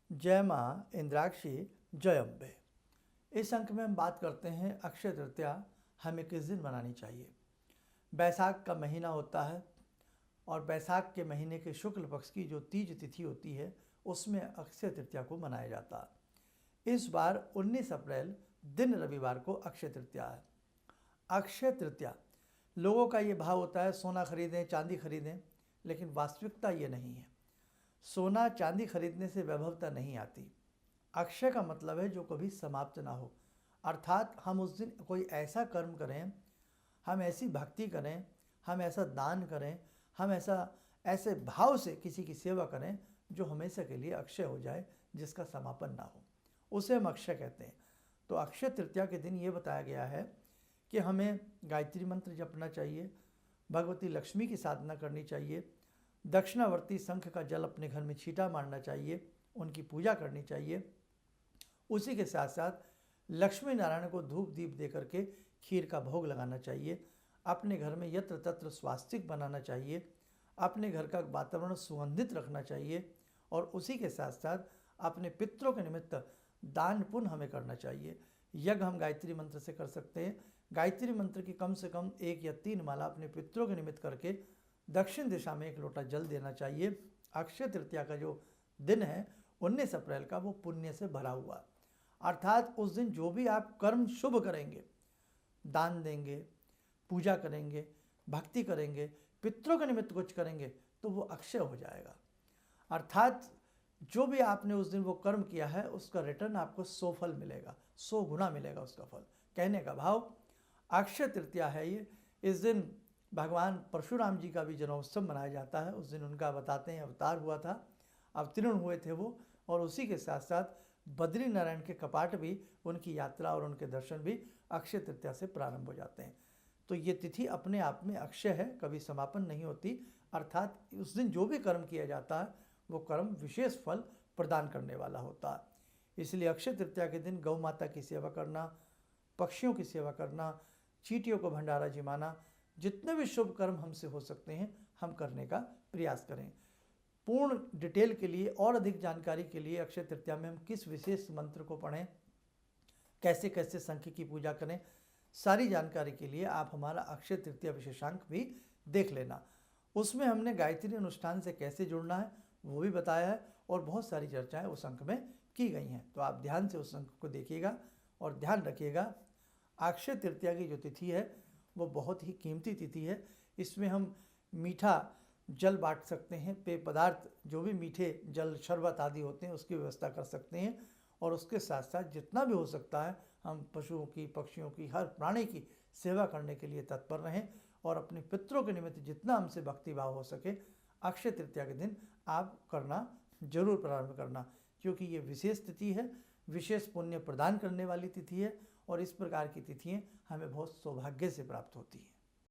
जय माँ इंद्राक्षी जय अम्बे। इस अंक में हम बात करते हैं अक्षय तृतीया हमें किस दिन मनानी चाहिए। बैसाख का महीना होता है और बैसाख के महीने के शुक्ल पक्ष की जो तीज तिथि होती है उसमें अक्षय तृतीया को मनाया जाता है। इस बार 19 अप्रैल दिन रविवार को अक्षय तृतीया है। अक्षय तृतीया लोगों का ये भाव होता है सोना खरीदें चांदी खरीदें, लेकिन वास्तविकता ये नहीं है। सोना चांदी खरीदने से वैभवता नहीं आती। अक्षय का मतलब है जो कभी समाप्त ना हो, अर्थात हम उस दिन कोई ऐसा कर्म करें, हम ऐसी भक्ति करें, हम ऐसा दान करें, हम ऐसे भाव से किसी की सेवा करें जो हमेशा के लिए अक्षय हो जाए, जिसका समापन ना हो, उसे हम अक्षय कहते हैं। तो अक्षय तृतीया के दिन ये बताया गया है कि हमें गायत्री मंत्र जपना चाहिए, भगवती लक्ष्मी की साधना करनी चाहिए, दक्षिणावर्ती शंख का जल अपने घर में छींटा मारना चाहिए, उनकी पूजा करनी चाहिए। उसी के साथ साथ लक्ष्मी नारायण को धूप दीप दे करके खीर का भोग लगाना चाहिए। अपने घर में यत्र तत्र स्वास्तिक बनाना चाहिए, अपने घर का वातावरण सुगंधित रखना चाहिए और उसी के साथ साथ अपने पितरों के निमित्त दान पुण्य हमें करना चाहिए। यज्ञ हम गायत्री मंत्र से कर सकते हैं। गायत्री मंत्र की कम से कम 1 या 3 माला अपने पितरों के निमित्त करके दक्षिण दिशा में 1 लोटा जल देना चाहिए। अक्षय तृतीया का जो दिन है 19 अप्रैल का, वो पुण्य से भरा हुआ, अर्थात उस दिन जो भी आप कर्म शुभ करेंगे, दान देंगे, पूजा करेंगे, भक्ति करेंगे, पितरों के निमित्त कुछ करेंगे, तो वो अक्षय हो जाएगा। अर्थात जो भी आपने उस दिन वो कर्म किया है उसका रिटर्न आपको 100 फल मिलेगा, 100 गुना मिलेगा उसका फल। कहने का भाव अक्षय तृतीया है ये। इस दिन भगवान परशुराम जी का भी जन्मोत्सव मनाया जाता है। उस दिन उनका बताते हैं अवतार हुआ था, अवतीर्ण हुए थे वो, और उसी के साथ साथ बद्री नारायण के कपाट भी, उनकी यात्रा और उनके दर्शन भी अक्षय तृतीया से प्रारंभ हो जाते हैं। तो ये तिथि अपने आप में अक्षय है, कभी समापन नहीं होती। अर्थात उस दिन जो भी कर्म किया जाता है वो कर्म विशेष फल प्रदान करने वाला होता है। इसलिए अक्षय तृतीया के दिन गौ माता की सेवा करना, पक्षियों की सेवा करना, चींटियों को भंडारा जिमाना, जितने भी शुभ कर्म हमसे हो सकते हैं हम करने का प्रयास करें। पूर्ण डिटेल के लिए और अधिक जानकारी के लिए अक्षय तृतीया में हम किस विशेष मंत्र को पढ़ें, कैसे कैसे शंख की पूजा करें, सारी जानकारी के लिए आप हमारा अक्षय तृतीया विशेषांक भी देख लेना। उसमें हमने गायत्री अनुष्ठान से कैसे जुड़ना है वो भी बताया है और बहुत सारी चर्चाएं उस अंक में की गई हैं। तो आप ध्यान से उस अंक को देखिएगा और ध्यान रखिएगा, अक्षय तृतीया की जो तिथि है वो बहुत ही कीमती तिथि है। इसमें हम मीठा जल बांट सकते हैं, पेय पदार्थ जो भी मीठे जल शरबत आदि होते हैं उसकी व्यवस्था कर सकते हैं, और उसके साथ साथ जितना भी हो सकता है हम पशुओं की, पक्षियों की, हर प्राणी की सेवा करने के लिए तत्पर रहें और अपने पितरों के निमित्त जितना हमसे भक्ति भाव हो सके अक्षय तृतीया के दिन आप करना जरूर प्रारंभ करना, क्योंकि ये विशेष तिथि है, विशेष पुण्य प्रदान करने वाली तिथि है और इस प्रकार की तिथियाँ हमें बहुत सौभाग्य से प्राप्त होती हैं।